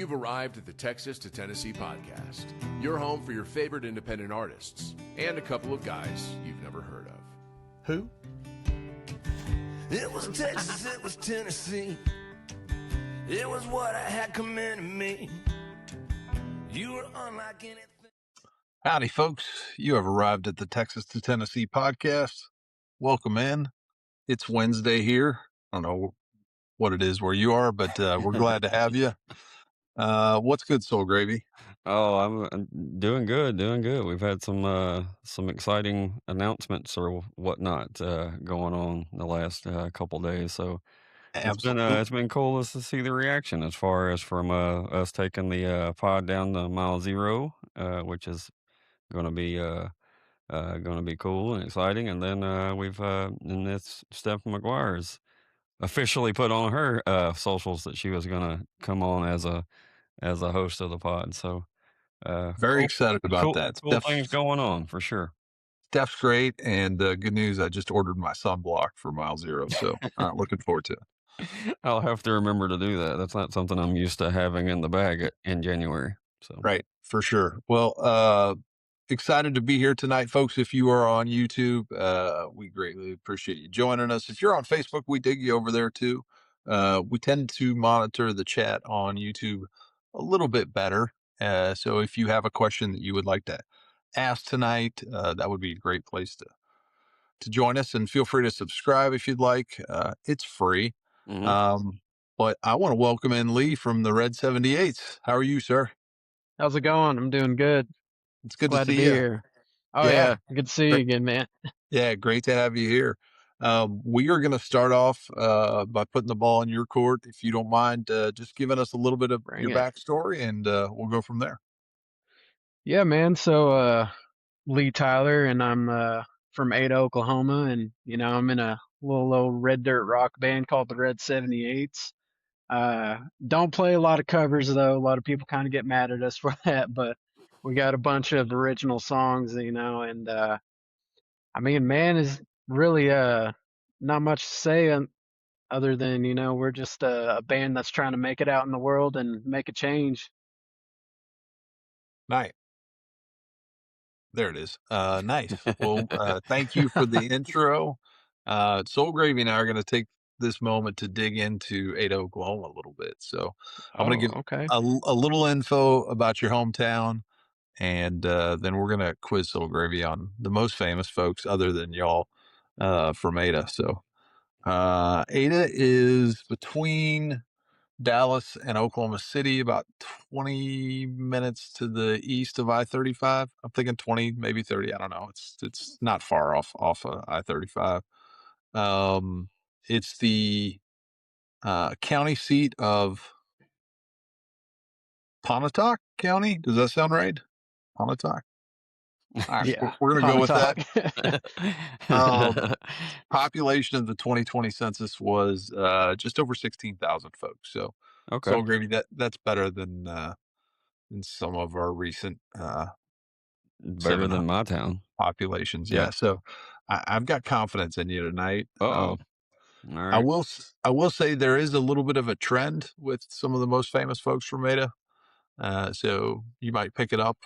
You've arrived at the Texas to Tennessee Podcast, your home for your favorite independent artists and a couple of guys you've never heard of. Who? It was Texas, it was Tennessee. It was what I had coming to me. You were unlike anything. Howdy, folks. You have arrived at the Texas to Tennessee Podcast. Welcome in. It's Wednesday here. I don't know what it is where you are, but we're glad to have you. What's good, Soul Gravy? Oh, I'm doing good, doing good. We've had some exciting announcements or whatnot going on the last couple days. So Absolutely. it's been cool to see the reaction as far as from us taking the pod down to mile zero, which is going to be cool and exciting. And then and this Steph McGuire's officially put on her socials that she was going to come on as a host of the pod. So. Very excited about that. Cool things going on for sure. Steph's great, and good news, I just ordered my sunblock for mile zero, so looking forward to it. I'll have to remember to do that. That's not something I'm used to having in the bag in January. So Right, for sure. Well, excited to be here tonight, folks. If you are on YouTube, we greatly appreciate you joining us. If you're on Facebook, we dig you over there too. We tend to monitor the chat on YouTube a little bit better. So if you have a question that you would like to ask tonight, that would be a great place to join us, and feel free to subscribe if you'd like. It's free. Mhm. But I want to welcome in Lee from the Red 78's. How are you, sir? How's it going? I'm doing good. It's good Glad to to see be you. here. Oh Yeah. yeah, good to see you again, man. Yeah, great to have you here. We are going to start off by putting the ball in your court. If you don't mind, just giving us a little bit of Bring your it. backstory, and we'll go from there. Yeah, man. So Lee Tyler, and I'm from Ada, Oklahoma, and I'm in a little old Red Dirt rock band called the Red 78's. Don't play a lot of covers though. A lot of people kind of get mad at us for that, but we got a bunch of original songs, and I mean, man, is really not much to say other than we're just a band that's trying to make it out in the world and make a change. Nice. There it is. Nice. Well, thank you for the intro. Soul Gravy and I are going to take this moment to dig into Ada, Oklahoma a little bit. So I'm going to give Okay. a little info about your hometown, and then we're going to quiz Soul Gravy on the most famous folks other than y'all from Ada. So Ada is between Dallas and Oklahoma City, about 20 minutes to the east of I-35. I'm thinking 20, maybe 30. I don't know. It's not far off of I-35. It's the county seat of Pontotoc County. Does that sound right? Pontotoc. All right, Yeah, we're going to go with Pontotoc. Population of the 2020 census was just over 16,000 folks. So, Okay. Soul Gravy, that's better than some of our recent Better than my town. populations. Yeah. Yeah. So I've got confidence in you tonight. All I right. will say there is a little bit of a trend with some of the most famous folks from Ada. So you might pick it up.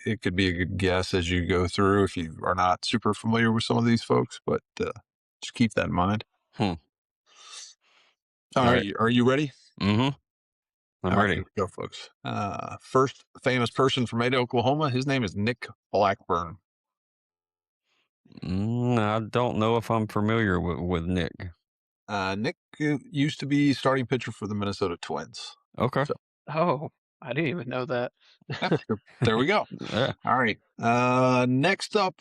It could be a good guess as you go through if you are not super familiar with some of these folks, but just keep that in mind. Hmm. All right. Are you ready? Mm-hmm. I'm All right, ready. here we go, folks. First famous person from Ada, Oklahoma. His name is Nick Blackburn. I don't know if I'm familiar with Nick. Nick used to be starting pitcher for the Minnesota Twins. Okay. So, Oh, I didn't even know that. there we go. Yeah. All right. Next up,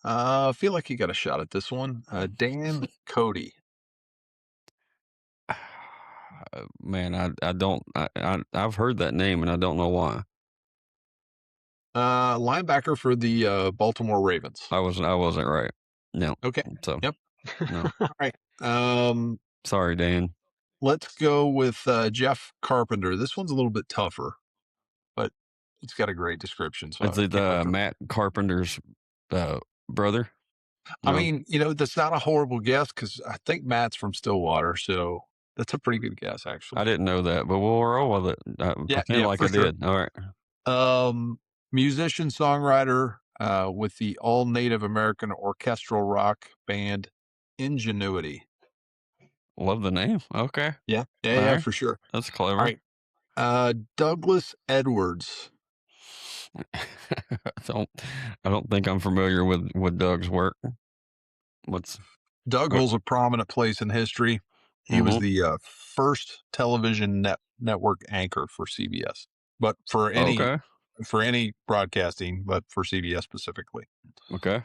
I feel like you got a shot at this one. Dan Cody. Man, I don't. I've heard that name and I don't know why. Linebacker for the Baltimore Ravens. I wasn't right. No. Okay. So. Yep. No. All right. Sorry, Dan. Let's go with Jeff Carpenter. This one's a little bit tougher, but it's got a great description. So Is it Matt Carpenter's brother? No. I mean, that's not a horrible guess because I think Matt's from Stillwater, so That's a pretty good guess, I actually. didn't know that, but we'll roll with it. Pretend like for I sure. did. All right. Musician, songwriter, with the all Native American orchestral rock band Ingenuity. Love the name. Okay. Yeah, All right. for sure. That's All clever. right. Douglas Edwards. I don't think I'm familiar with Doug's work. Doug holds a prominent place in history. He was the first television network anchor for CBS, but for any broadcasting, but for CBS specifically. Okay.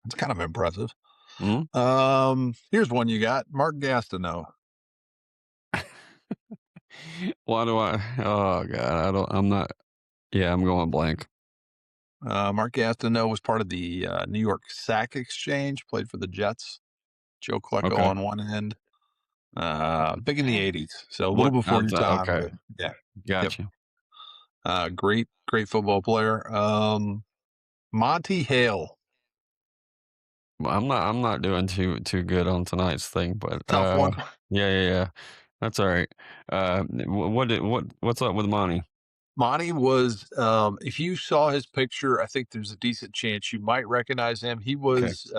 It's kind of impressive. Mm-hmm. Here's one you got. Mark Gastineau. Why do I? Oh God, I'm not. Yeah, I'm going blank. Mark Gastineau was part of the New York Sack Exchange. Played for the Jets. Joe Klecko on one end. Big in the 80s, so a little before your time. Okay. Yeah. Gotcha. Yep. Great football player. Monty Hale. Well, I'm not doing too good on tonight's thing, but Tough one. Yeah. That's all right. What's up with Monty? Monty was, if you saw his picture, I think there's a decent chance you might recognize him. He was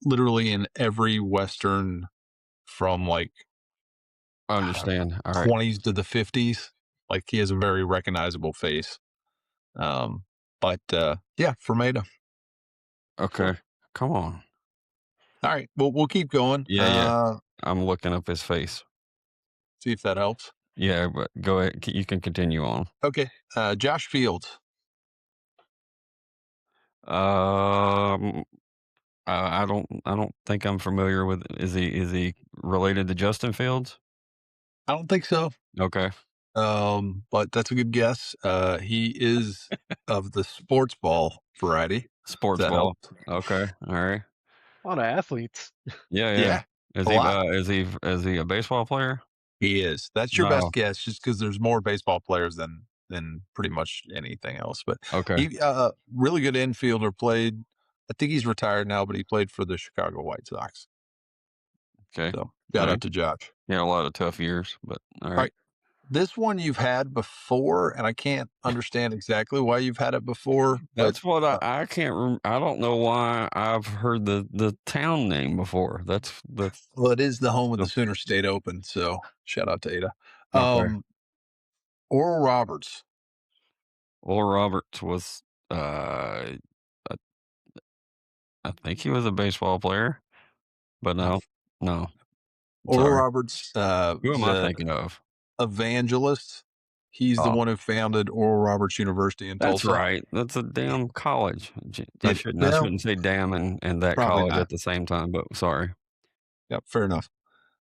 literally in every Western from like I understand. All right. 20s to the 50s. Like he has a very recognizable face. But from Ada. Okay. Come on. All right. Well, we'll keep going. Yeah. I'm looking up his face. See if that helps. Yeah, but go ahead. You can continue on. Okay. Josh Fields. I don't think I'm familiar with. Is he related to Justin Fields? I don't think so. Okay. But that's a good guess. He is of the sports ball variety. Sports ball. Okay. All right. A lot of athletes. Yeah. Is he a baseball player? He is. That's your best guess, just because there's more baseball players than pretty much anything else. But okay, he really good infielder. Played. I think he's retired now, but he played for the Chicago White Sox. Okay. So shout out to Josh. Yeah, a lot of tough years, but all right. This one you've had before, and I can't understand exactly why you've had it before. That's what I can't. I don't know why I've heard the town name before. Well, it is the home of the Sooner State Open. So shout out to Ada. Okay. Oral Roberts. Oral Roberts was. I think he was a baseball player, but no. Oral Roberts. Who am I thinking of? Evangelist. He's the one who founded Oral Roberts University in Tulsa. That's right. That's a damn college. I shouldn't say damn and that college at the same time, but sorry. Yep, fair enough.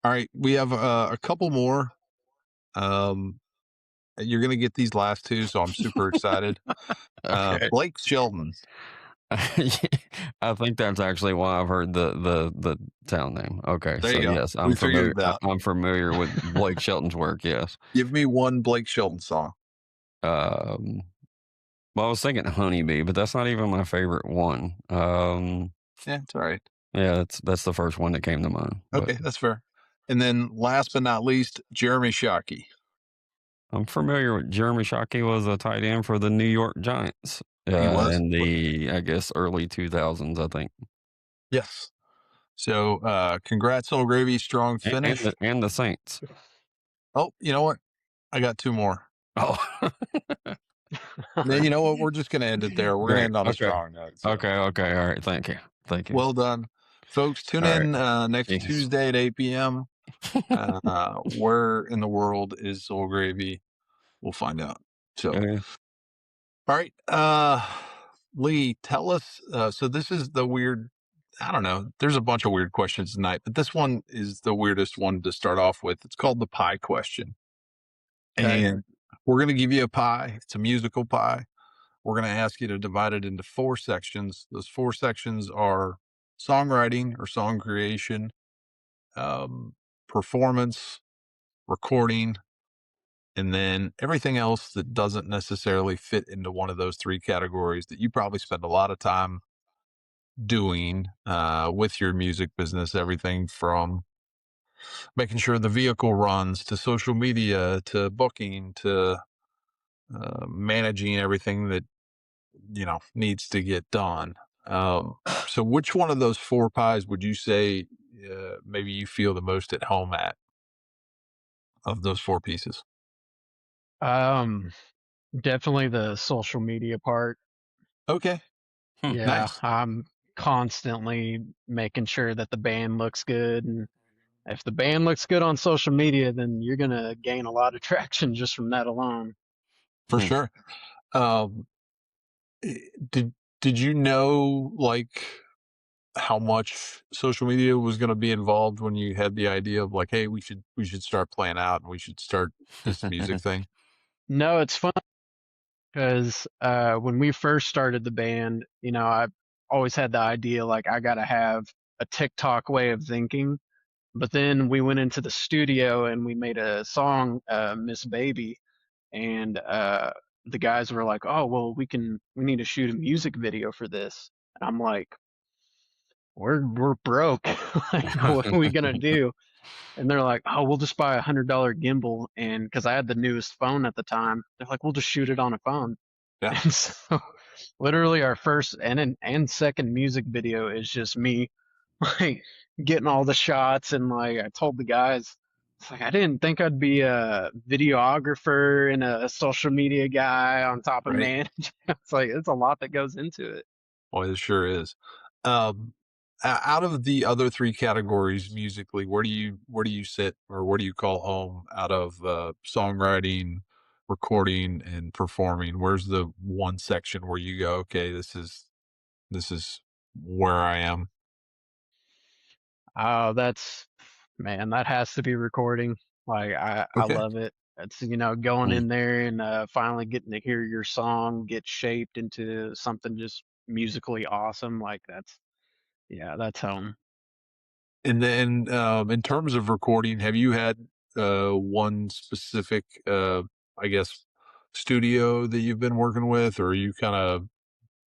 All right, we have a couple more. You're going to get these last two, so I'm super excited. Okay. Blake Shelton. I think that's actually why I've heard the town name. Okay, there you go. Yes, I'm familiar. I'm familiar with Blake Shelton's work. Yes. Give me one Blake Shelton song. Well, I was thinking Honeybee, but that's not even my favorite one. Yeah, it's all right. Yeah, that's the first one that came to mind. Okay, that's fair. And then last but not least, Jeremy Shockey. I'm familiar with Jeremy Shockey. Was a tight end for the New York Giants. He was in the, I guess, early 2000s, I think. Yes. So, congrats, Old Gravy. Strong finish. And the Saints. Oh, you know what? I got two more. Oh. Then you know what? We're just going to end it there. We're going to end on a strong note. So. Okay. All right. Thank you. Well done. Folks, tune in next Tuesday at 8 p.m. Where in the world is Old Gravy? We'll find out. So, all right. Lee, tell us. So this is the weird, I don't know. There's a bunch of weird questions tonight, but this one is the weirdest one to start off with. It's called the pie question. Okay. And we're going to give you a pie. It's a musical pie. We're going to ask you to divide it into 4 sections. Those 4 sections are songwriting or song creation, performance, recording, and then everything else that doesn't necessarily fit into one of those 3 categories that you probably spend a lot of time doing with your music business. Everything from making sure the vehicle runs, to social media, to booking, to managing everything that needs to get done. So which one of those four pies would you say maybe you feel the most at home at, of those four pieces? Um, Definitely the social media part. Okay, Yeah, nice. I'm constantly making sure that the band looks good, and if the band looks good on social media, then you're gonna gain a lot of traction just from that alone. For sure. Um, did did you know like how much social media was going to be involved when you had the idea of like, hey, we should start playing out and we should start this music thing? No, it's fun because when we first started the band, I always had the idea like I gotta have a TikTok way of thinking. But then we went into the studio and we made a song, Miss Baby, and the guys were like, "Oh, well, we need to shoot a music video for this." And I'm like, "We're broke. Like, what are we gonna do?" And they're like, "Oh, we'll just buy $100 gimbal." And because I had the newest phone at the time, they're like, "We'll just shoot it on a phone." Yeah, And so, literally, our first and second music video is just me like getting all the shots, and like I told the guys, it's like I didn't think I'd be a videographer and a social media guy on top of right. managing. It's like it's a lot that goes into it. Boy, it sure is. Um, Out of the other three categories musically, where do you sit, or where do you call home out of songwriting, recording, and performing? Where's the one section where you go, okay, this is where I am? Oh, that's man, that has to be recording. Like I Okay. love it. It's going Mm. in there and finally getting to hear your song get shaped into something just musically awesome. Like that's home. And then, in terms of recording, have you had one specific, I guess, studio that you've been working with, or are you kind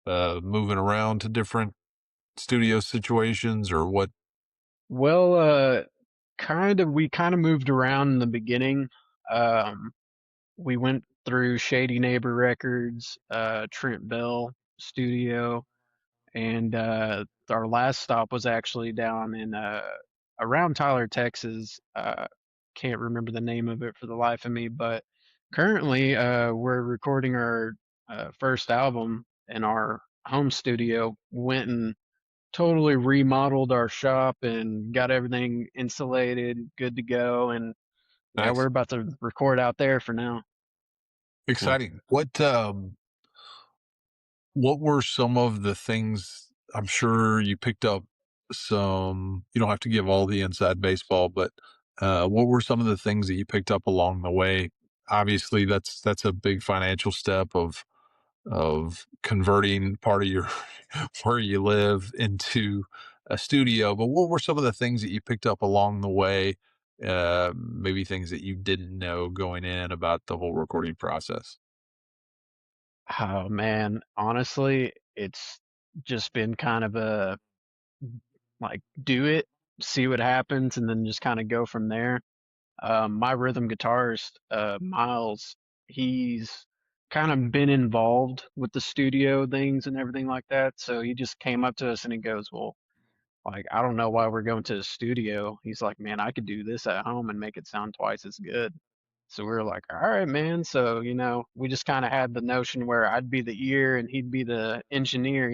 of moving around to different studio situations, or what? Well, we kind of moved around in the beginning. Um, we went through Shady Neighbor Records, Trent Bell Studio, and our last stop was actually down in around Tyler, Texas. Can't remember the name of it for the life of me, but currently we're recording our first album in our home studio. Went and totally remodeled our shop and got everything insulated, good to go. And yeah, we're Nice. about to record out there for now. Exciting. What were some of the things? I'm sure you picked up some, you don't have to give all the inside baseball, but what were some of the things that you picked up along the way? Obviously, that's a big financial step of converting part of your where you live into a studio. But what were some of the things that you picked up along the way? Maybe things that you didn't know going in about the whole recording process. Oh man, honestly, it's just been kind of a like do it, see what happens, and then just kind of go from there. My rhythm guitarist, Miles, he's kind of been involved with the studio things and everything like that. So he just came up to us and he goes, "Well, like, I don't know why we're going to the studio." He's like, "Man, I could do this at home and make it sound twice as good." So we were like, "All right, man." So, we just kind of had the notion where I'd be the ear and he'd be the engineer.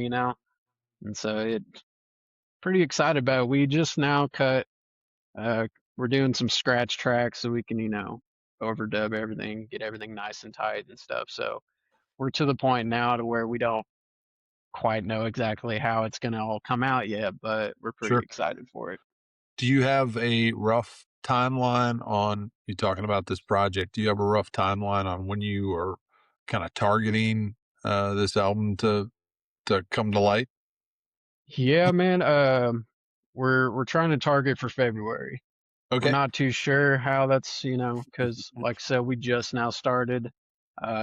And so pretty excited about it. We just now cut, uh, we're doing some scratch tracks so we can, overdub everything, get everything nice and tight and stuff. So we're to the point now to where we don't quite know exactly how it's going to all come out yet, but we're pretty Sure. excited for it. Do you have a rough timeline on you talking about this project? Do you have a rough timeline on when you are kind of targeting this album to come to light? Yeah, man. We're trying to target for February. We're Okay. not too sure how that's, because like I said, we just now started.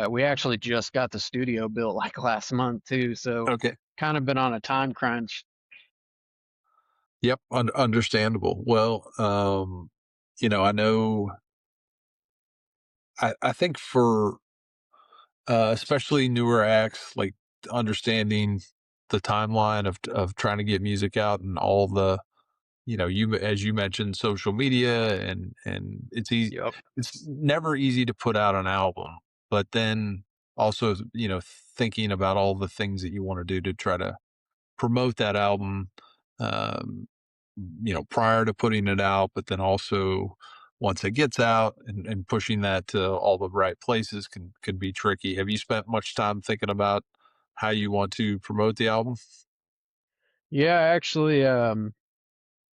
We actually just got the studio built like last month too, so Okay. kind of been on a time crunch. Yep. Understandable. Well, I know, I think for, especially newer acts, like understanding the timeline of trying to get music out and all the, as you mentioned, social media and it's easy. Yep. It's never easy to put out an album, but then also, thinking about all the things that you want to do to try to promote that album, um, prior to putting it out, but then also once it gets out and pushing that to all the right places can be tricky. Have you spent much time thinking about how you want to promote the album? Yeah, actually,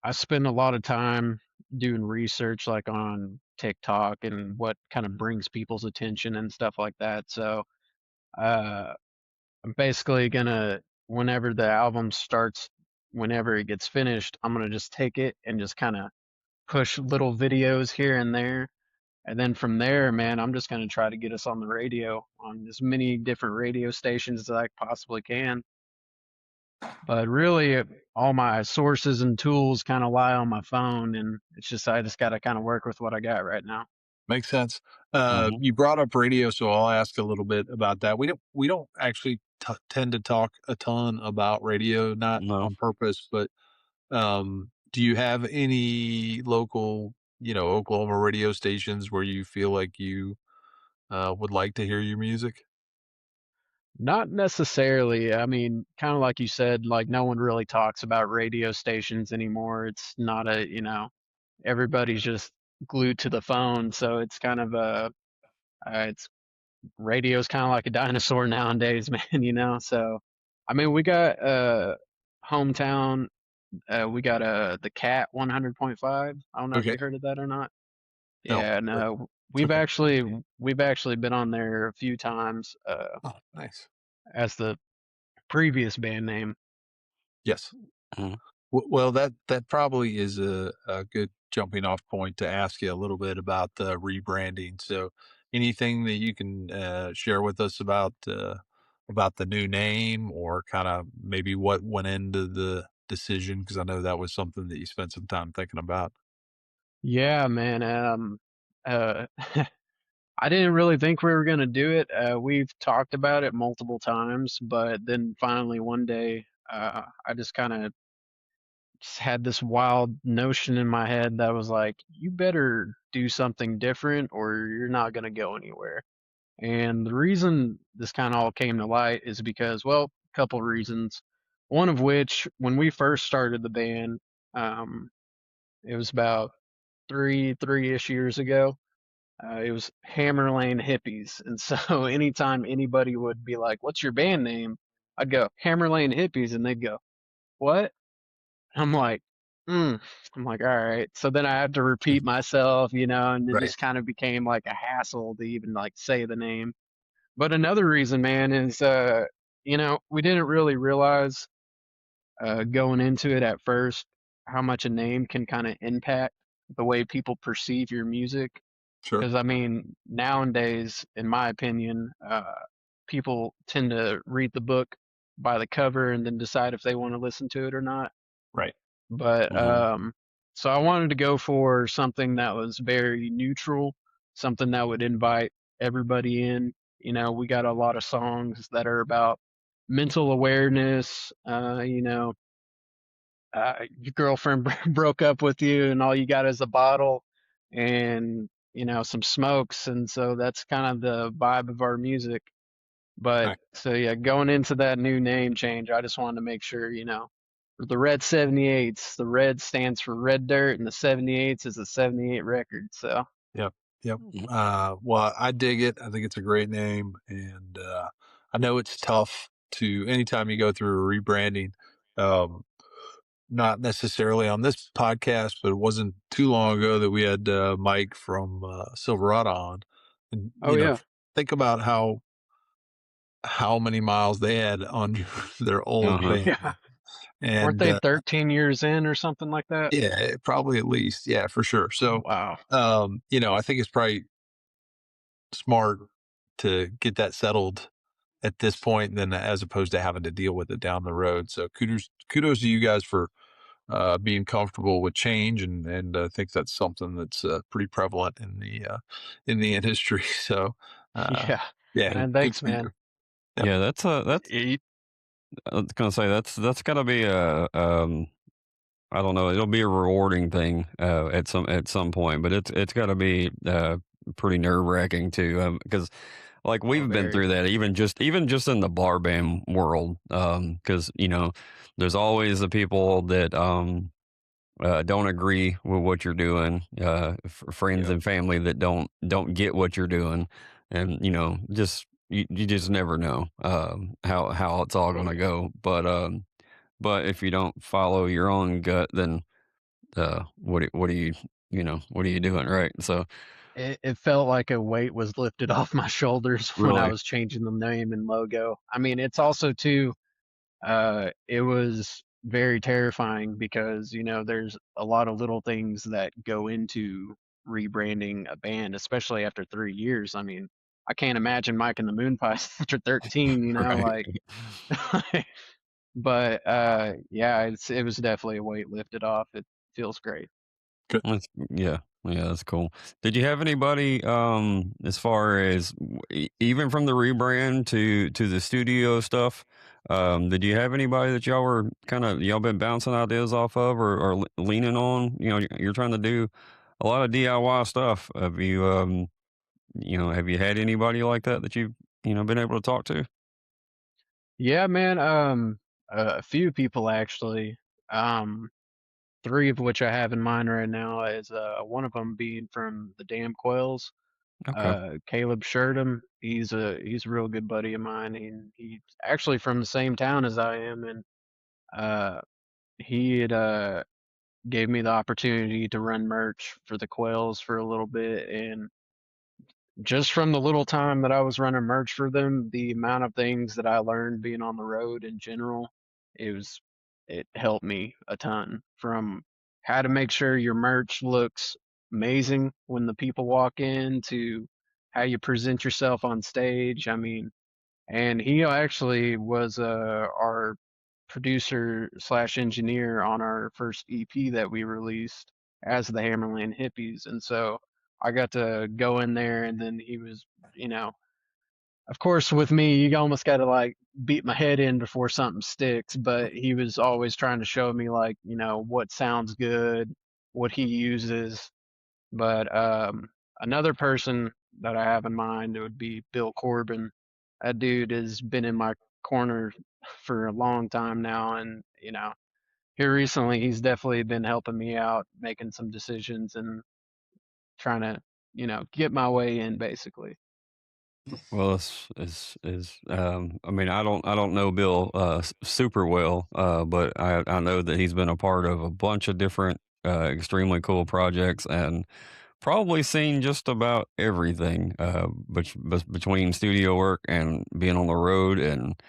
I spend a lot of time doing research like on TikTok and what kind of brings people's attention and stuff like that. So, uh, I'm basically gonna, whenever the album starts, whenever it gets finished, I'm gonna just take it and just kind of push little videos here and there. And then from there, man, I'm just gonna try to get us on the radio, on as many different radio stations as I possibly can. But really, all my sources and tools kind of lie on my phone, and it's just I just got to kind of work with what I got right now. Makes sense. Hmm. You brought up radio, so I'll ask a little bit about that. We don't actually tend to talk a ton about radio, not No, on purpose, but do you have any local, Oklahoma radio stations where you feel like you would like to hear your music? Not necessarily. I mean, kind of like you said, like no one really talks about radio stations anymore. It's not a, everybody's just glued to the phone, so it's kind of it's radio's kind of like a dinosaur nowadays, man. So, I mean, we got hometown. We got the Cat 100.5. I don't know if Okay. you heard of that or not. No, Yeah, but no, it's okay. we've actually been on there a few times Oh, nice. as the previous band name. Yes. mhm. Well, that probably is a good jumping off point to ask you a little bit about the rebranding. So, anything that you can share with us about the new name, or kind of maybe what went into the decision? Because I know that was something that you spent some time thinking about. Yeah, man. Uh, I didn't really think we were gonna do it. We've talked about it multiple times, but then finally one day, I just kind of just had this wild notion in my head that was like, you better do something different or you're not gonna go anywhere. And the reason this kind of all came to light is because, well, a couple reasons. One of which, when we first started the band, um, it was about three-ish years ago. It was Hammer Lane Hippies, and so anytime anybody would be like, "What's your band name?" I'd go Hammer Lane Hippies, and they'd go, "What?" I'm like, "Hmm." I'm like, "All right." So then I had to repeat myself, and it Right. just kind of became like a hassle to even like say the name. But another reason, man, is we didn't really realize going into it at first how much a name can kind of impact the way people perceive your music. Sure. Because I mean, nowadays, in my opinion, people tend to read the book by the cover and then decide if they want to listen to it or not. Right. But Mhm. so I wanted to go for something that was very neutral, something that would invite everybody in. We got a lot of songs that are about mental awareness. Your girlfriend broke up with you, and all you got is a bottle and some smokes, and so that's kind of the vibe of our music. But Nice. so yeah, going into that new name change, I just wanted to make sure, for the Red 78's, the Red stands for Red Dirt, and the 78's is a 78 record. So Yep. Yep. Mhm. Well, I dig it. I think it's a great name, and I know it's tough to anytime you go through a rebranding. Um, Not necessarily on this podcast, but it wasn't too long ago that we had Mike from Silverado on, and oh yeah, think about how many miles they had on their old Uh-huh. band yeah, name, weren't and they 13 years in or something like that? yeah, probably at least, yeah, for sure. So, Wow. I think it's probably smart to get that settled at this point, than as opposed to having to deal with it down the road. So kudos to you guys for being comfortable with change, and I think that's something that's pretty prevalent in the industry. So Yeah. yeah, Man, good thanks, for you. man. Yep. Yeah, that's Y- I was gonna say that's gotta be a I don't know, it'll be a rewarding thing at some point, but it's gotta be pretty nerve wracking too, because like Oh, we've been very. through that even just in the bar band world, because there's always the people that don't agree with what you're doing, friends Yep. and family that don't get what you're doing, and just you just never know how it's all Oh, gonna yeah. go. But if you don't follow your own gut, then what are you what are you doing, right? So It felt like a weight was lifted off my shoulders when I really, was changing the name and logo. I mean, it's also too, it was very terrifying because, there's a lot of little things that go into rebranding a band, especially after 3 years. I mean, I can't imagine Mike and the Moonpies after 13, right? like, but yeah, it was definitely a weight lifted off. It feels great. Good. Yeah, yeah, that's cool. Did you have anybody, as far as even from the rebrand to the studio stuff? Did you have anybody that y'all been bouncing ideas off of or leaning on? You're trying to do a lot of DIY stuff. Have you had anybody like that you've been able to talk to? Yeah, man. A few people actually. Um, three of which I have in mind right now is one of them being from the Damn Coils. Okay. Caleb Sherdam. He's a real good buddy of mine, and he's actually from the same town as I am, and uh, he had gave me the opportunity to run merch for the Quails for a little bit, and just from the little time that I was running merch for them, the amount of things that I learned being on the road in general, it was it helped me a ton from how to make sure your merch looks amazing when the people walk in to how you present yourself on stage. I mean, and he actually was our producer slash engineer on our first EP that we released as the Hammerland Hippies, and so I got to go in there, and then he was, you know, of course, with me, you almost got to like beat my head in before something sticks, but he was always trying to show me like, what sounds good, what he uses. But another person that I have in mind would be Bill Corbin. That dude has been in my corner for a long time now, and here recently he's definitely been helping me out, making some decisions and trying to, get my way in basically. Well, I mean, I don't know Bill super well, but I know that he's been a part of a bunch of different extremely cool projects and probably seen just about everything between studio work and being on the road and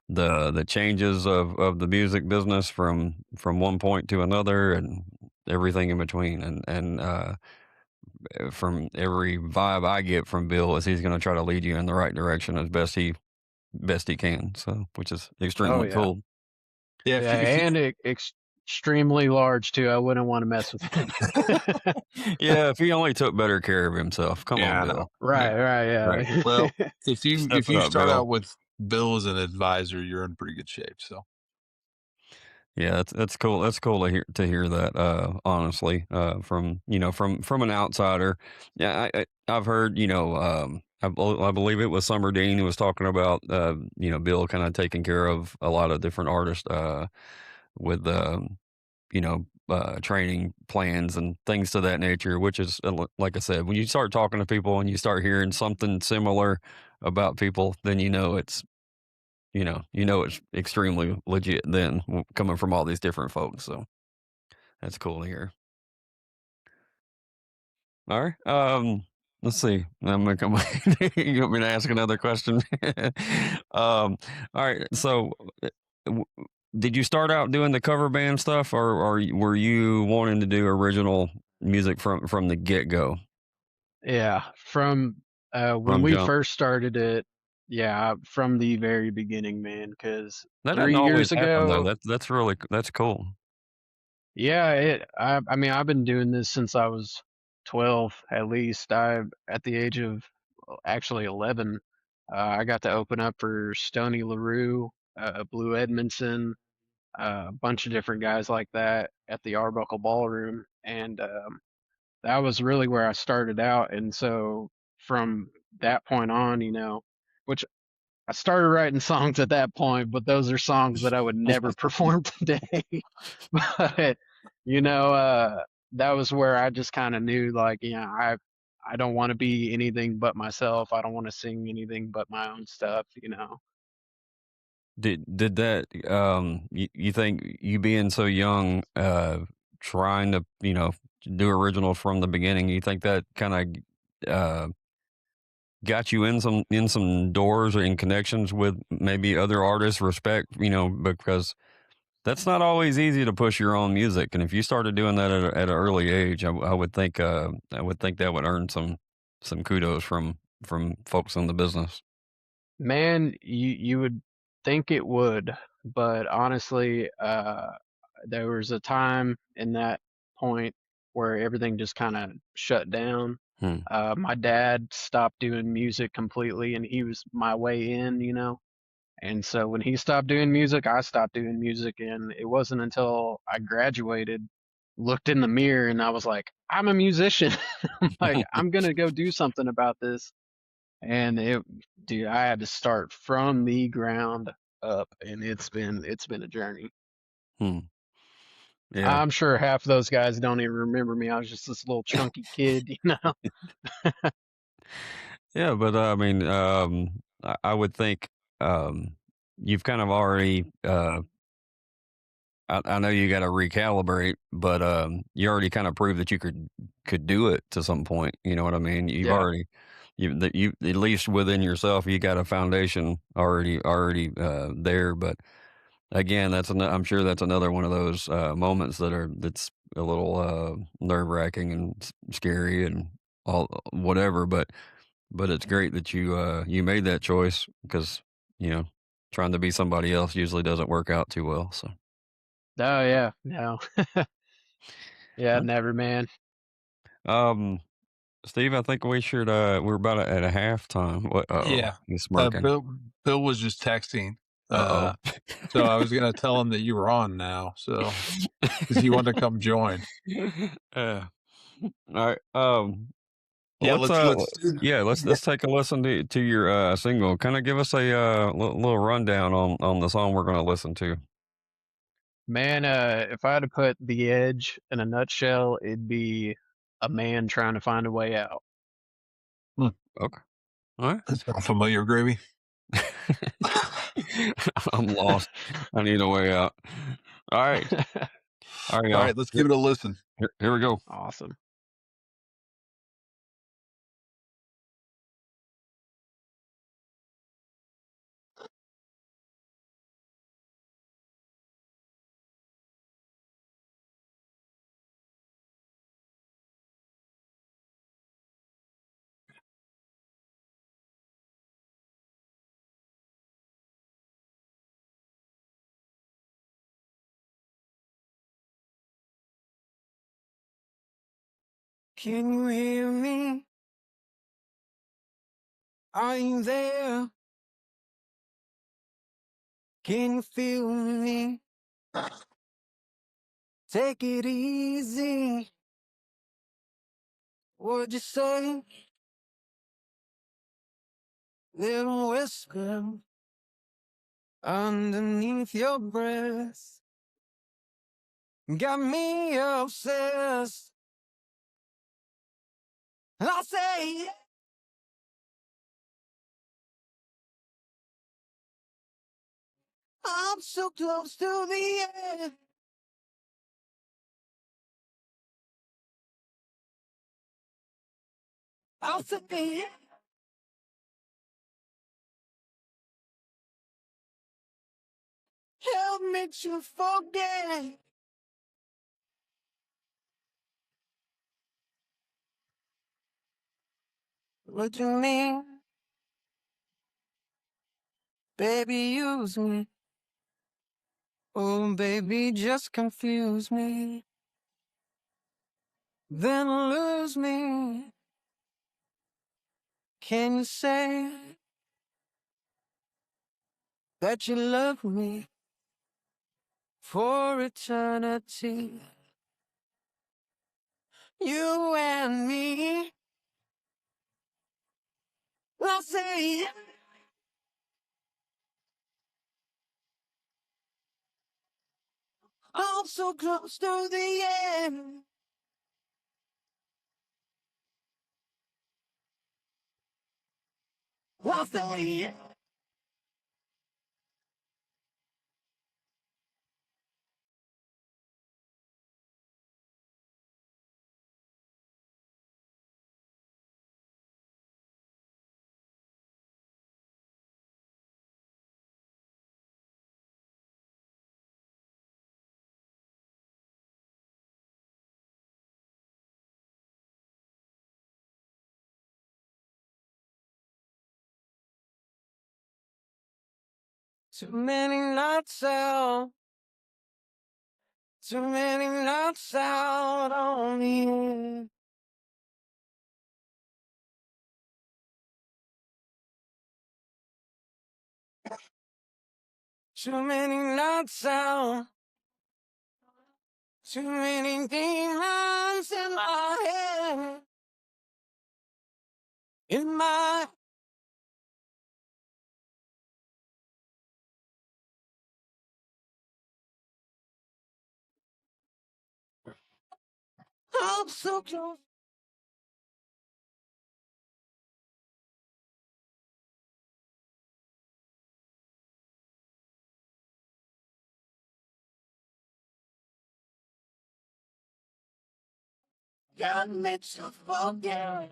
the changes of the music business from one point to another and everything in between and from every vibe I get from Bill is he's going to try to lead you in the right direction as best he can. So, which is Oh extremely yeah. cool. Yeah, Yeah, if you and extremely large too. I wouldn't want to mess with him. Yeah, if he only took better care of himself. Come on, yeah, I know. Bill. Right, Right. right, Well, yeah. Step if it you up, start Bill. out with Bill as an advisor, you're in pretty good shape. So Yeah, that's cool. That's cool to hear that. Honestly, from an outsider. Yeah, I've heard. I believe it was Summer Dean who was talking about Bill kind of taking care of a lot of different artists with training plans and things to that nature. Which is like I said, when you start talking to people and you start hearing something similar about people, then it's extremely legit then coming from all these different folks. So that's cool to hear. All right. Let's see. I'm gonna come. You want me to ask another question? All right. So, uh, w- did you start out doing the cover band stuff, or were you wanting to do original music from the get go, Yeah, from when from we jump? first started it, yeah, from the very beginning, man, because That doesn't three always years happen though. ago, That's cool. Yeah, I mean, I've been doing this since I was 12 at least. At the age of actually 11, I got to open up for Stony LaRue, Blue Edmondson, a bunch of different guys like that at the Arbuckle Ballroom, and that was really where I started out. And so from that point on, which I started writing songs at that point, but those are songs that I would never perform today. But you know, that was where I just kind of knew, like, I don't want to be anything but myself. I don't want to sing anything but my own stuff. Did that you think you being so young, trying to, do originals from the beginning, you think that kind of got you in some doors or in connections with maybe other artists, respect, because that's not always easy to push your own music. And if you started doing that at an early age, I would think that would earn some kudos from folks in the business. Man, you would think it would, but honestly, there was a time in that point where everything just kind of shut down. Hmm. My dad stopped doing music completely, and he was my way in. And so when he stopped doing music, I stopped doing music, and it wasn't until I graduated, looked in the mirror, and I was like, I'm a musician. I'm like, I'm gonna go do something about this. And dude, I had to start from the ground up, and it's been a journey. Hmm. Yeah. I'm sure half of those guys don't even remember me. I was just this little chunky kid. Yeah, but I mean, I would think you've kind of already. I know you got to recalibrate, but you already kind of proved that you could do it to some point. You know what I mean? You've Yeah. already you at least within yourself, you got a foundation already there. But again, I'm sure that's another one of those moments that's a little nerve wracking and scary and all whatever. But it's great that you made that choice because you know trying to be somebody else usually doesn't work out too well. So Oh yeah, no, yeah, never, man. um, Steve, I think we should we're about at a halftime. What? Yeah. He's smirking. Bill was just texting. Uh So I was gonna tell him that you were on now, so because he wanted to come join. All right. Yeah, let's Let's take a listen to your single. Kind of give us a little rundown on the song we're going to listen to. Man, if I had to put The Edge in a nutshell, it'd be a man trying to find a way out. Okay. All right. That sound familiar, Gravy? I'm lost. I need a way out. All right. All right, y'all. All right, let's give it a listen. Here we go. Awesome. Can you hear me? Are you there? Can you feel me? Take it easy. What'd you say? Little whisper underneath your breath got me obsessed. And I'll say, I'm so close to the end. I'll say, help me to forget. What you mean? Baby, use me. Oh, baby, just confuse me, then lose me. Can you say that you love me for eternity? You and me. I'll say it. I'm so close to the end. I'll say it. Too many nights out. Too many nights out on the air. Too many nights out. Too many demons in my head. In my I'm so close. God makes you forget.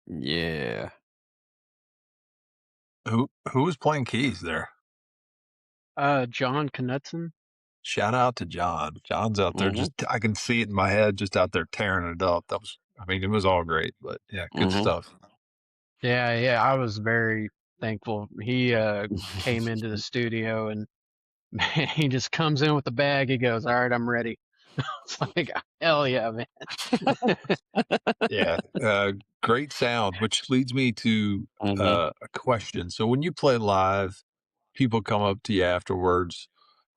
Yeah. Who was playing keys there? John Knutson. Shout out to John. John's out there. Just I can see it in my head, just out there tearing it up. That was, I mean, it was all great, but yeah, good stuff. Yeah, I was very thankful. He came into the studio and man, he just comes in with the bag. He goes, "All right, I'm ready." It's like, hell yeah, man. Yeah, great sound, which leads me to a question. So when you play live, people come up to you afterwards,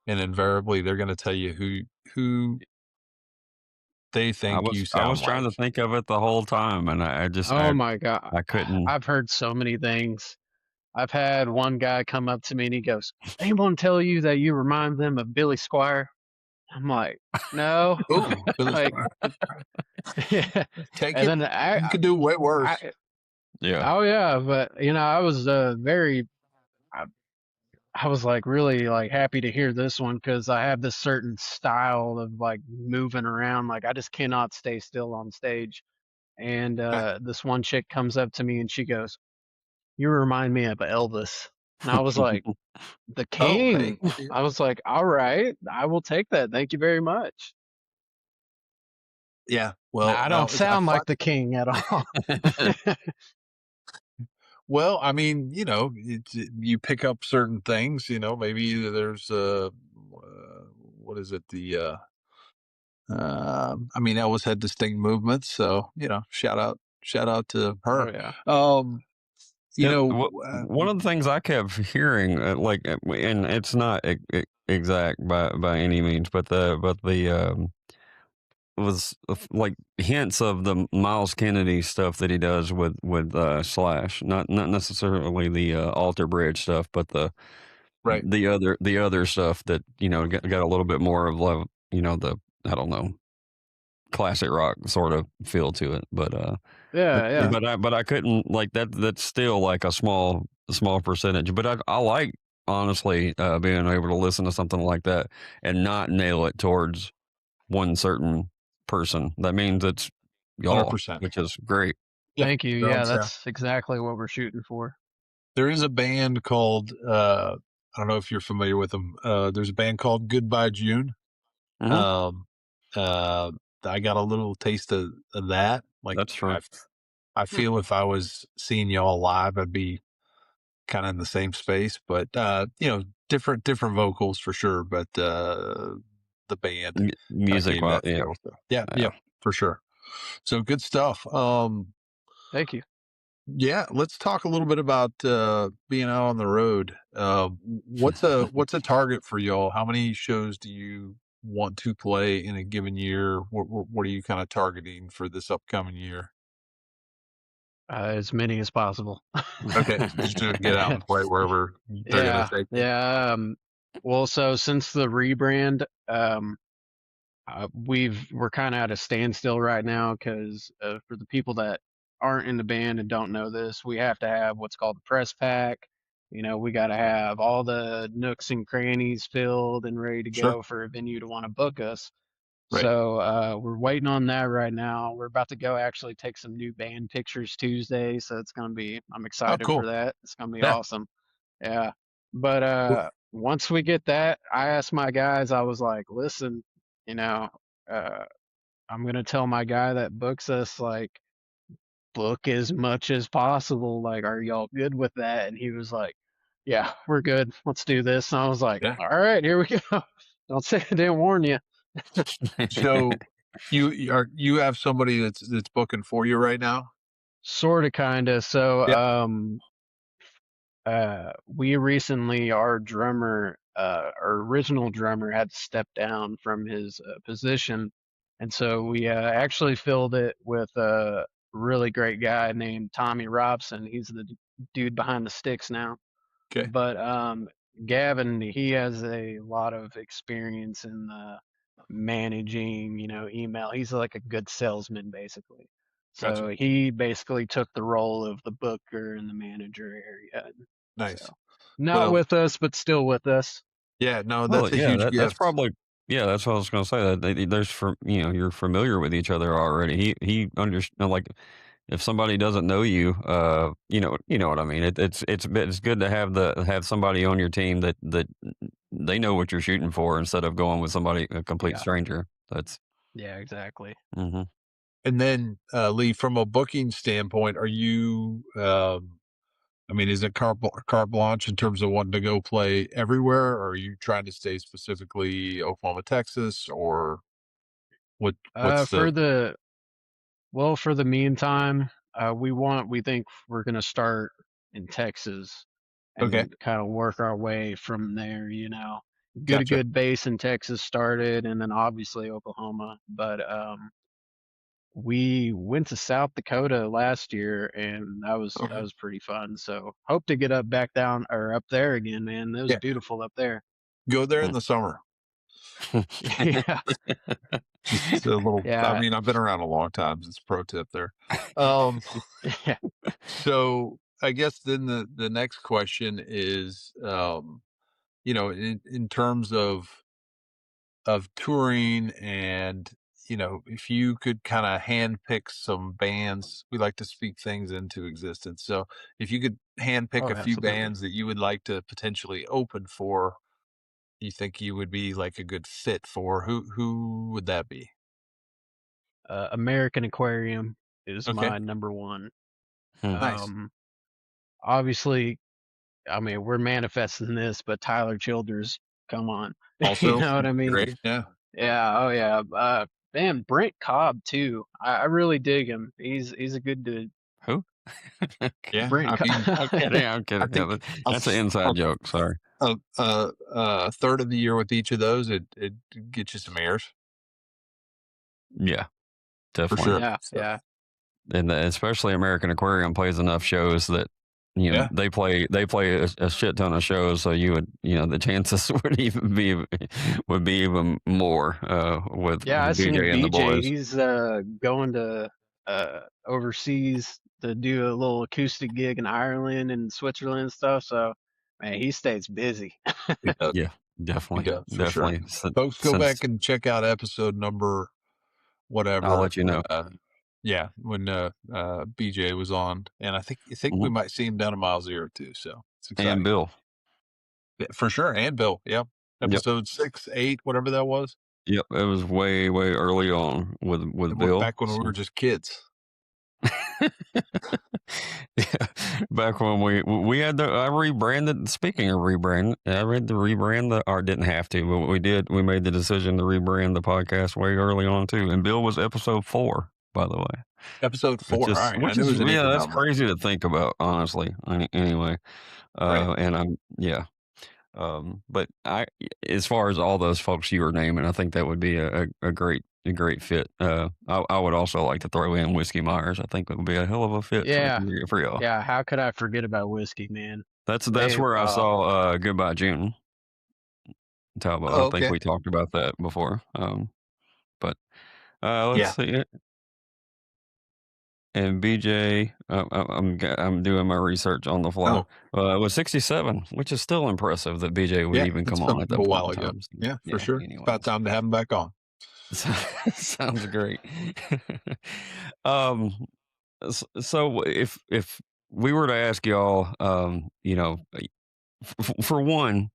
and invariably they're going to tell you who they think you I sound was trying to like. think of it the whole time, and I just Oh my God. I couldn't. I've heard so many things. I've had one guy come up to me and he goes, "Anyone tell you that you remind them of Billy Squire?" I'm like, "No." Oh, Billy Like, Squire. yeah. Take And it. then You could do way worse. Yeah. oh yeah, but I was very, I was like really like happy to hear this one because I have this certain style of like moving around. Like I just cannot stay still on stage. And this one chick comes up to me and she goes, "You remind me of Elvis." And I was like, "The Oh, hey. king." I was like, "All right, I will take that. Thank you very much." Yeah. Now, Well, I no, don't sound like the king at all. well, I mean, you pick up certain things, maybe there's what is it? I mean, Elvis had distinct movements, so, shout out to Oh her. yeah. One of the things I kept hearing, and it's not exact by any means, but the was like hints of the Miles Kennedy stuff that he does with Slash, not necessarily the Alter Bridge stuff, but right. the other stuff that got a little bit more of love, the I don't know, classic rock sort of feel to it. But Yeah. but I couldn't like that. That's still like a small percentage. But I like honestly being able to listen to something like that and not nail it towards one certain person. That means it's y'all, 100%. which is great. Yeah, Thank you. no, Yeah, it's, that's exactly what we're shooting for. there is a band called, I don't know if you're familiar with them. There's a band called Goodbye June. Mhm. I got a little taste of that. Like, That's true. I feel if I was seeing y'all live, I'd be kind of in the same space, but, different vocals for sure. But, the band Music, gave that yeah. feel. So, yeah, for sure. So good stuff. Thank you. Yeah, let's talk a little bit about being out on the road. What's a target for y'all? How many shows do you want to play in a given year? What are you kind of targeting for this upcoming year? As many as possible. Okay, just to get out and play wherever they're gonna take you. Yeah. Well, so since the rebrand, we're kind of at a standstill right now because for the people that aren't in the band and don't know this, we have to have what's called the press pack. We got to have all the nooks and crannies filled and ready to Sure. go for a venue to want to book us. Right. So we're waiting on that right now. We're about to go actually take some new band pictures Tuesday, so I'm excited cool. for that. It's gonna be Yeah. awesome. Yeah. But once we get that, I asked my guys, I was like, listen, I'm gonna tell my guy that books us, like, book as much as possible. Like, are y'all good with that? And he was like, yeah, we're good. Let's do this. And I was like, Yeah. all right, here we go. Don't say I didn't warn you. So you have somebody that's booking for you right now? Sort of, kind of. So, we recently, our original drummer had to step down from his position. And so we actually filled it with a really great guy named Tommy Robson. He's the dude behind the sticks now. Okay. But Gavin, he has a lot of experience in managing, email. He's like a good salesman, basically. So Gotcha. he basically took the role of the booker and the manager area. Nice. So, not with us, but still with us. Yeah, no, that's a huge gift. That's probably that's what I was going to say. That there's you're familiar with each other already. He understands, like, if somebody doesn't know you, you know what I mean. It's good to have somebody on your team that they know what you're shooting for instead of going with a complete stranger. That's exactly. Mm-hmm. And then Lee, from a booking standpoint, are you? Is it carte blanche in terms of wanting to go play everywhere, or are you trying to stay specifically Oklahoma, Texas, or what's for the meantime, we think we're gonna start in Texas and kind of work our way from there. Get a good base in Texas started, and then obviously Oklahoma. But we went to South Dakota last year, and that was pretty fun. So hope to get back down or up there again, man. It was beautiful up there. Go there in the summer. Yeah. Just a little. Yeah. I've been around a long time. It's a pro tip there. Yeah. So I guess then the next question is, in terms of touring, and if you could kind of handpick some bands, we like to speak things into existence. So if you could handpick a few bands that you would like to potentially open for, you think you would be like a good fit for, who would that be? American Aquarium is my number one. Nice. Obviously, we're manifesting this, but Tyler Childers, come on. Also, you know what I mean? Great. Yeah. Yeah. Oh yeah. Man, Brent Cobb too. I really dig him. He's a good dude. Who? Yeah. Brent I'm kidding. That's an inside joke. Sorry. Third of the year with each of those, it gets you some airs. Yeah, definitely. For sure. Yeah. Yeah. And especially American Aquarium plays enough shows that Yeah. they play a shit ton of shows, so you would, the chances would be even more with Yeah, I seen BJ and the BJ. boys. He's going to overseas to do a little acoustic gig in Ireland and Switzerland and stuff. So, man, he stays busy. He does. Yeah, He definitely, does, for sure. Folks, go back and check out episode number whatever. I'll let you know. Yeah, when BJ was on, and I think we might see him down at mile 0 too. So it's exciting. And Bill, yeah, for sure, and Bill. Yep, episode 6, 8, whatever that was. Yep, it was way early on with Bill. Back when we were just kids. Yeah, back when we had I rebranded. Speaking of rebrand, I read the rebrand, or didn't have to, but we did. We made the decision to rebrand the podcast way early on too. And Bill was episode 4, by the way. Episode 4. Which is, all right. which is that's crazy to think about, honestly. Anyway, right. And but as far as all those folks you were naming, I think that would be a great fit. I would also like to throw in Whiskey Myers. I think it would be a hell of a fit for y'all. Yeah, how could I forget about Whiskey, man? That's where I saw Goodbye June. Talbot. I think we talked about that before. But let's see. And BJ, I'm doing my research on the fly. It was 67, which is still impressive that BJ would even come on at that point in time. Yeah, for sure. Anyways. It's about time to have him back on. Sounds great. So if we were to ask y'all, for one,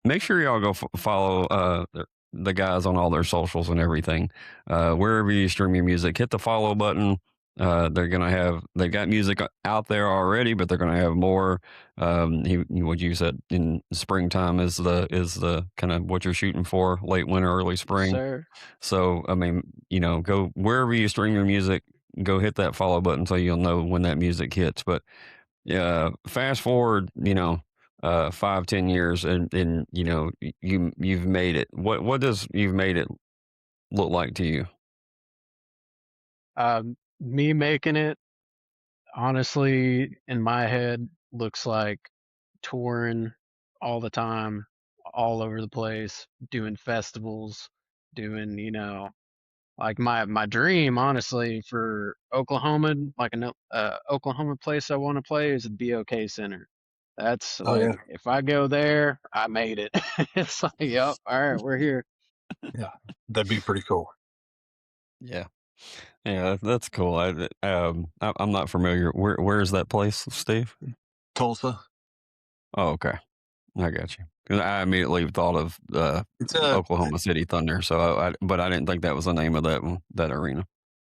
make sure y'all go follow the guys on all their socials and everything. Wherever you stream your music, hit the follow button. They've got music out there already, but they're gonna have more. What you said in springtime is the kind of what you're shooting for, late winter, early spring. Sir. So I mean, go wherever you stream your music, go hit that follow button so you'll know when that music hits. But fast forward, 5-10 years, and you've made it. What does you've made it look like to you? Me making it, honestly, in my head, looks like touring all the time, all over the place, doing festivals, doing, like my dream, honestly, for Oklahoma, like an Oklahoma place I want to play is the BOK Center. That's if I go there, I made it. It's like, yep, all right, we're here. Yeah, that'd be pretty cool. Yeah. Yeah, that's cool. I'm not familiar. Where is that place, Steve? Tulsa. Oh, okay. I got you. I immediately thought of Oklahoma City Thunder. So, but I didn't think that was the name of that arena.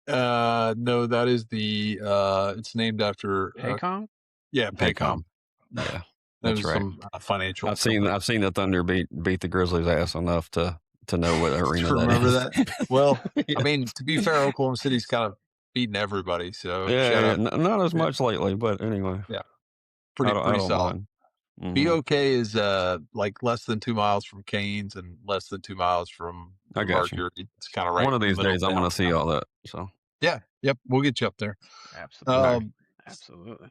No, that is it's named after Paycom. Yeah, Paycom. Yeah, that's right. Some financial. I've seen the Thunder beat the Grizzlies' ass enough to know what arena that remember is. that. Well, yeah. I mean, to be fair, Oklahoma City's kind of beating everybody. So not as much lately, but anyway. Yeah, pretty solid. Mm-hmm. BOK is like less than 2 miles from Canes and less than 2 miles from Mercury. It's kind of right. One of these days, I'm going to see all that. So yep, we'll get you up there. Absolutely. Absolutely.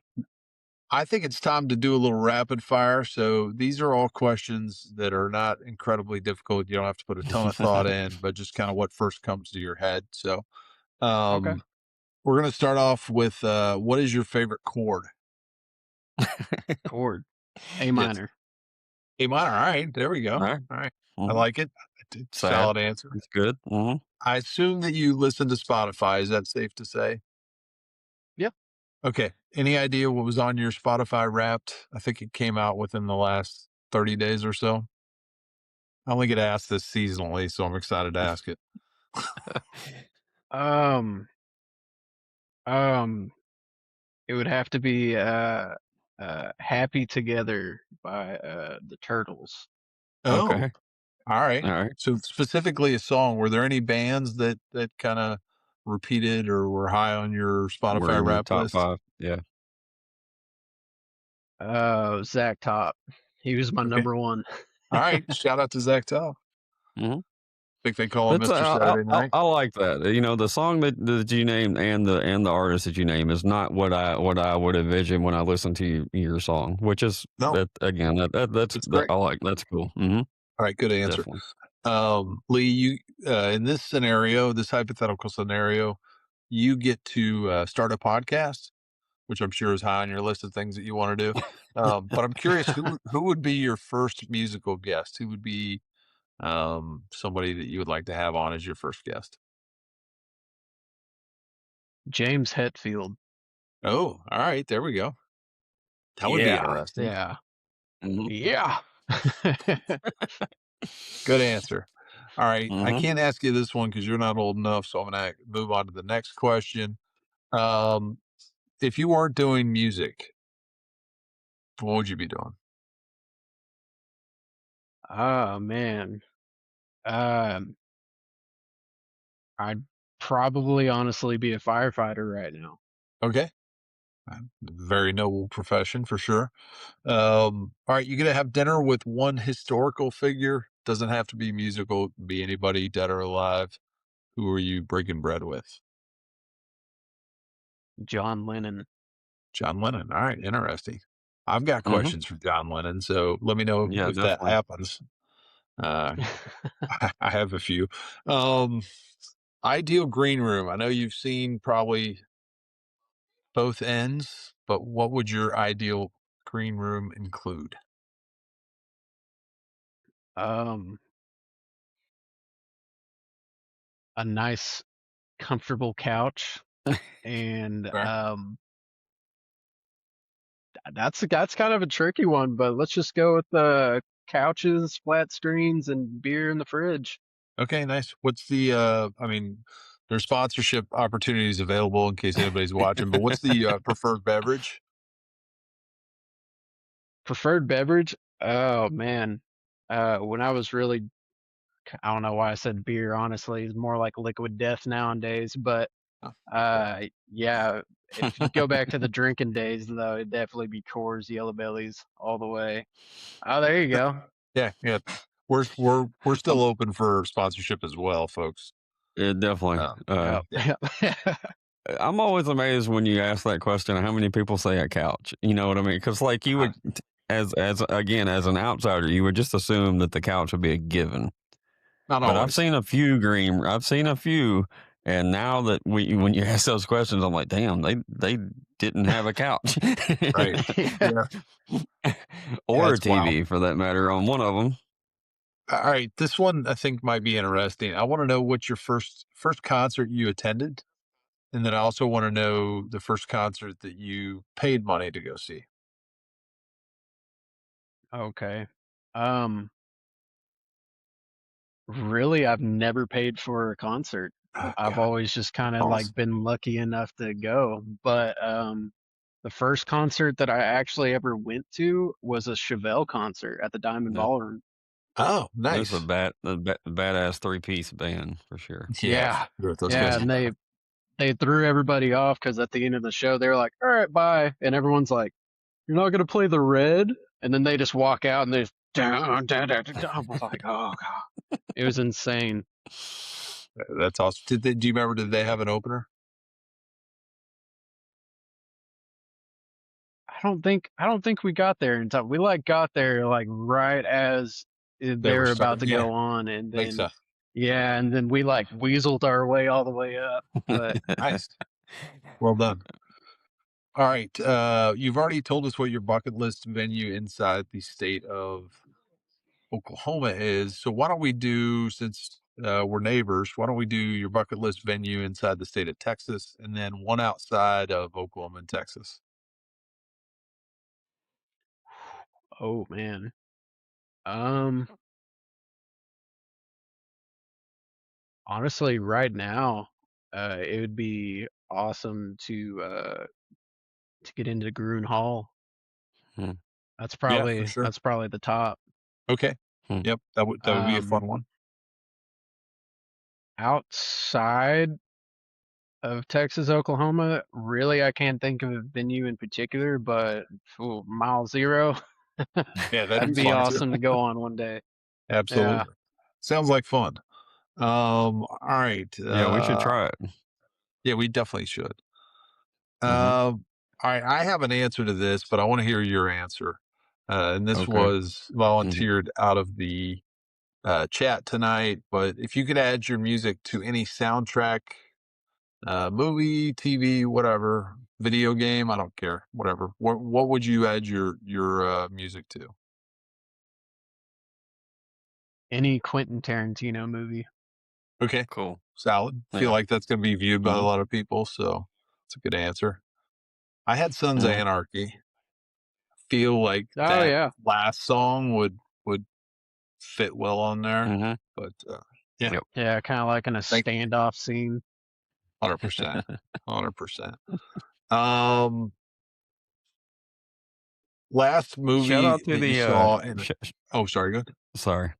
I think it's time to do a little rapid fire. So these are all questions that are not incredibly difficult. You don't have to put a ton of thought in, but just kind of what first comes to your head. So we're going to start off with what is your favorite chord? Chord. A minor. A minor. All right. There we go. All right. Mm-hmm. I like it. Solid answer. It's good. Mm-hmm. I assume that you listen to Spotify. Is that safe to say? Yep. Okay. Any idea what was on your Spotify Wrapped? I think it came out within the last 30 days or so. I only get asked this seasonally, so I'm excited to ask it. It would have to be Happy Together by the Turtles. Oh, okay. All right. So specifically a song, were there any bands that kind of repeated or were high on your Spotify Wrapped top list? 5? Yeah. Zach Top. He was my number one. All right. Shout out to Zach Top. Mm-hmm. think they call him That's Mr. Saturday Night. I like that. You know, the song that you named and the artist that you name is not what I would envision when I listen to your song, which is No. that's great. I like. That's cool. Mm-hmm. All right, good answer. Definitely. Lee, you in this scenario, this hypothetical scenario, you get to start a podcast, which I'm sure is high on your list of things that you want to do. But I'm curious, who would be your first musical guest? Who would be somebody that you would like to have on as your first guest? James Hetfield. Oh, all right, there we go. That would be interesting. Yeah. Mhm. Yeah. Good answer. All right, I Mhm. can't ask you this one because you're not old enough, so I'm gonna move on to the next question. If you weren't doing music, what would you be doing? Oh man. Um, I'd probably honestly be a firefighter right now. Okay. Very noble profession for sure. All right, you're gonna have dinner with one historical figure. Doesn't have to be musical, it can be anybody dead or alive. Who are you breaking bread with? John Lennon. John Lennon. All right, interesting. I've got Mhm. questions for John Lennon, so let me know Yeah, if that definitely. happens. I have a few. Ideal green room. I know you've seen probably both ends, but what would your ideal green room include? um, a nice, comfortable couch, and Fair. that's kind of a tricky one, but let's just go with the couches, flat screens, and beer in the fridge. Okay, nice. What's the I mean, there's sponsorship opportunities available in case anybody's watching, but what's the preferred beverage? Preferred beverage? Oh man. When I was really, I don't know why I said beer, honestly. It's more like liquid death nowadays, but Oh, yeah, if you go back to the drinking days though, it'd definitely be Coors, Yellow Bellies all the way. Oh, there you go. yeah, yeah. We're still open for sponsorship as well, folks. Yeah, definitely. Yep. Yeah. I'm always amazed when you ask that question, how many people say a couch? You know what I mean? Because like you would, as again as an outsider, you would just assume that the couch would be a given. Not But I've always. seen a few, and now that when you ask those questions, I'm like, damn, they didn't have a couch, Right. Yeah. or a That's wild. TV for that matter on one of them. All right, this one I think might be interesting. I want to know what your first concert you attended, and then I also want to know the first concert that you paid money to go see. Okay. Um, Really, I've never paid for a concert. Oh, I've God. always just kind of like Awesome. been lucky enough to go. But the first concert that I actually ever went to was a Chevelle concert at the Diamond Yep. Ballroom. Oh, That's nice. a badass 3-piece band for sure. Yeah. Those Yeah, guys. and they threw everybody off because at the end of the show they were like, "All right, bye," and everyone's like, "You're not gonna play the Red?" And then they just walk out and they just down, down, down, down. I was like, "Oh god," it was insane. That's awesome. Do you remember? Did they have an opener? I don't think we got there in time. We like got there like right as They were they're about to starting. Yeah, go on, and makes then sense. yeah, and then we like weaseled our way all the way up. But Nice. Well done. All right. You've already told us what your bucket list venue inside the state of Oklahoma is. So why don't we do, since we're neighbors, why don't we do your bucket list venue inside the state of Texas and then one outside of Oklahoma and Texas? oh man, um, honestly, right now, it would be awesome to get into Groon Hall. Hmm. Yeah, for sure. That's probably the top. Okay. Hmm. Yep. That would be a fun one. Outside of Texas, Oklahoma, really, I can't think of a venue in particular, but Mile Zero, Yeah, that'd be fun too. awesome to go on one day. Absolutely. Yeah. Sounds like fun. All right. Yeah, we should try it. Yeah, we definitely should. Mhm. All right. I have an answer to this, but I want to hear your answer. And this Okay. was volunteered out of the chat tonight. But if you could add your music to any soundtrack, movie, TV, whatever, video game, I don't care, whatever. What would you add your music to? Any Quentin Tarantino movie. Okay, Cool. solid. Feel Yeah. like that's going to be viewed by a Mhm. lot of people, so it's a good answer. I had Sons of Mhm. Anarchy. Feel like Oh that yeah. last song would fit well on there, Mhm. but yeah, Yep. Yeah, kind of like in a Thank- standoff scene. 100%, 100%. Last movie Shout out to that you the saw in. Oh, sorry. Go ahead. sorry.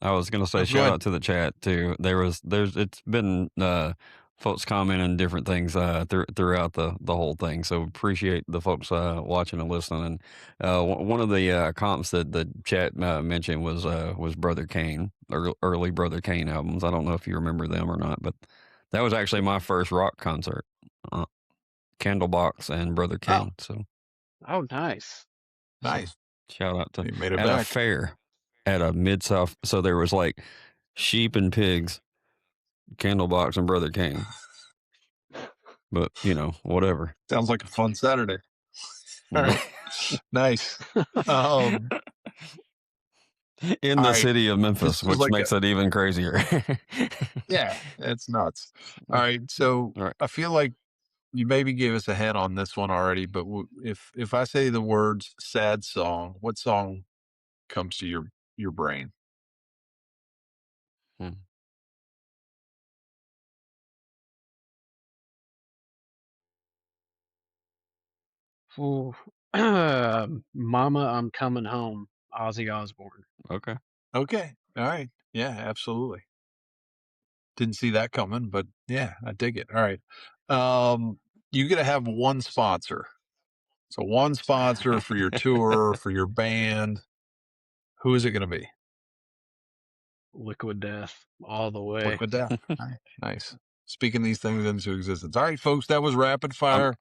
I was gonna say No, go shout ahead. out to the chat too. It's been folks commenting different things throughout the whole thing. So appreciate the folks watching and listening. And one of the comps that the chat mentioned was Brother Kane, early Brother Kane albums. I don't know if you remember them or not, but that was actually my first rock concert. Candlebox and Brother Kane. So Oh, nice. Nice. shout out to You made it at a back. fair at a Mid-South. So there was like sheep and pigs, Candlebox and Brother Kane. But whatever. Sounds like a fun Saturday. All right. Nice. In all the right. city of Memphis, This was which like makes it even crazier. Yeah, it's nuts. All right. So All right. I feel like you maybe gave us a hint on this one already, but if I say the words sad song, what song comes to your brain? Hmm. Ooh. Mama, I'm Coming Home. Ozzy Osbourne. Okay. Okay. All right. Yeah, absolutely. Didn't see that coming, but yeah, I dig it. All right. You gotta have one sponsor. So one sponsor for your tour, for your band. Who is it gonna be? Liquid Death. All the way. Liquid Death. All right, nice. Speaking these things into existence. All right, folks, that was rapid I'm, fire.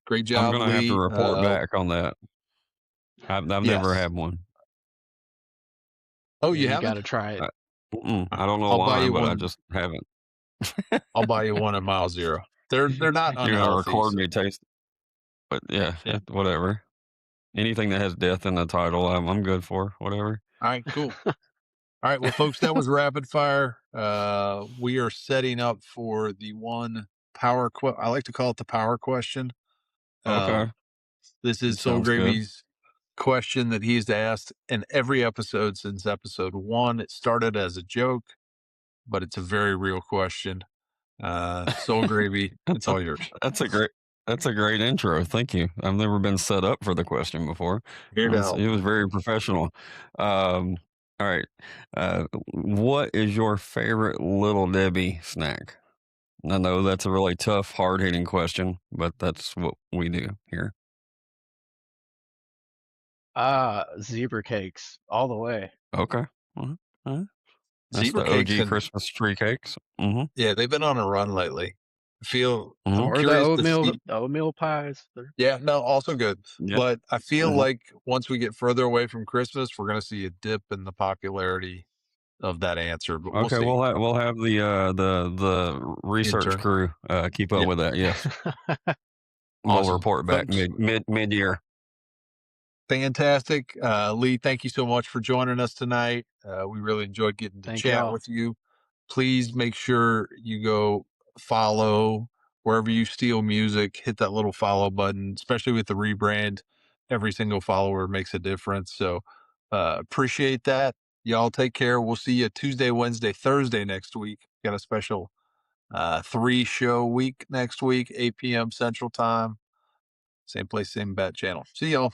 Great I'm job, gonna have to Lee. report back on that. I've never Yes. had one. Oh, Yeah, you you haven't? got to try it. I don't know I'll buy why, you but I one. just haven't. I'll buy you one at Mile Zero. They're not You're gonna unhealthy. record so- me taste, but yeah, Yeah. whatever. Anything that has death in the title, I'm good for. Whatever. All right, cool. All right, well, folks, that was rapid fire. We are setting up for the one power. I like to call it the power question. Okay. This is That Soul sounds good. Gravy's question that he's asked in every episode since episode 1. It started as a joke, but it's a very real question. Soul Gravy, it's all yours. That's a great intro. Thank you. I've never been set up for the question before. Here to help. It was very professional. All right. What is your favorite Little Debbie snack? I know that's a really tough, hard hitting question, but that's what we do here. Zebra cakes. All the way. Okay. That's Zebra the cakes OG and Christmas tree cakes. Mm-hmm. yeah, they've been on a run lately. I'm Or the curious to see. oatmeal pies. Yeah, no, also good. Yep. But I feel Mhm. like once we get further away from Christmas, we're going to see a dip in the popularity of that answer. But we'll Okay, see. we'll have the research Intern. crew keep up Yeah. with that. Yes, we'll Awesome. report back Folks. mid year. Fantastic. Lee, thank you so much for joining us tonight. We really enjoyed getting to Thank chat y'all. with you. Please make sure you go follow wherever you steal music, hit that little follow button, especially with the rebrand. Every single follower makes a difference. So appreciate that. Y'all take care. We'll see you Tuesday, Wednesday, Thursday next week. Got a special 3-show week next week, 8 p.m. Central Time. Same place, same bat channel. See y'all.